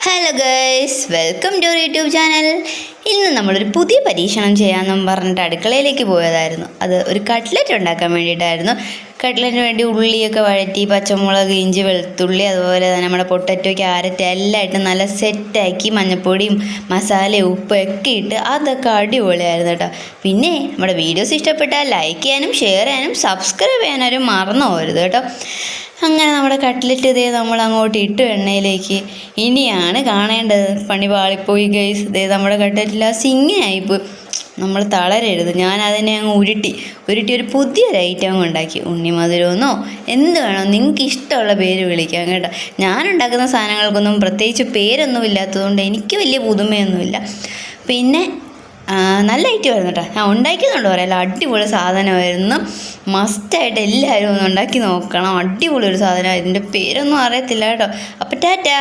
Hello guys, welcome to YouTube channel. ഇന്ന് നമ്മളൊരു പുതിയ പരീക്ഷണം ചെയ്യാമെന്നും പറഞ്ഞിട്ട് അടുക്കളയിലേക്ക് പോയതായിരുന്നു. അത് ഒരു കട്ട്ലറ്റ് ഉണ്ടാക്കാൻ വേണ്ടിയിട്ടായിരുന്നു. കട്ട്ലറ്റിന് വേണ്ടി ഉള്ളിയൊക്കെ വഴറ്റി, പച്ചമുളക്, ഇഞ്ചി, വെളുത്തുള്ളി, അതുപോലെ തന്നെ നമ്മുടെ പൊട്ടറ്റോ, ക്യാരറ്റ് എല്ലാം ഇട്ട് നല്ല സെറ്റാക്കി മഞ്ഞൾപ്പൊടിയും മസാലയും ഉപ്പും ഒക്കെ ഇട്ട് അതൊക്കെ അടിപൊളിയായിരുന്നു കേട്ടോ. പിന്നെ നമ്മുടെ വീഡിയോസ് ഇഷ്ടപ്പെട്ടാൽ ലൈക്ക് ചെയ്യാനും ഷെയർ ചെയ്യാനും സബ്സ്ക്രൈബ് ചെയ്യാനും മറന്നു പോകരുത് കേട്ടോ. അങ്ങനെ നമ്മുടെ കട്ട്ലറ്റ് ഇതേ നമ്മൾ അങ്ങോട്ട് ഇട്ടു എണ്ണയിലേക്ക്. ഇനിയാണ് കാണേണ്ടത്. പണി പാളിപ്പോയി ഗൈസ്. ഇതേ നമ്മുടെ കട്ട്ലറ്റിൽ ആ സിങ്ങായിപ്പോയി. നമ്മൾ തളരരുത്. ഞാൻ അതിനെ അങ്ങ് ഉരുട്ടി ഒരു പുതിയൊരു ഐറ്റം ഉണ്ടാക്കി. ഉണ്ണിമധുരമെന്നോ എന്ത് വേണോ നിങ്ങൾക്ക് ഇഷ്ടമുള്ള പേര് വിളിക്കാം കേട്ടോ. ഞാനുണ്ടാക്കുന്ന സാധനങ്ങൾക്കൊന്നും പ്രത്യേകിച്ച് പേരൊന്നും ഇല്ലാത്തതുകൊണ്ട് എനിക്ക് വലിയ പുതുമയൊന്നുമില്ല. പിന്നെ നല്ല ഐറ്റമായിരുന്നു കേട്ടോ. ഞാൻ ഉണ്ടാക്കിയതുകൊണ്ട് പറയാമല്ലോ, അടിപൊളി സാധനമായിരുന്നു. മസ്റ്റായിട്ട് എല്ലാവരും ഒന്ന് ഉണ്ടാക്കി നോക്കണം. അടിപൊളി ഒരു സാധനമാണ്. ഇതിൻ്റെ പേരൊന്നും അറിയത്തില്ല കേട്ടോ. അപ്പോൾ ടാറ്റാ.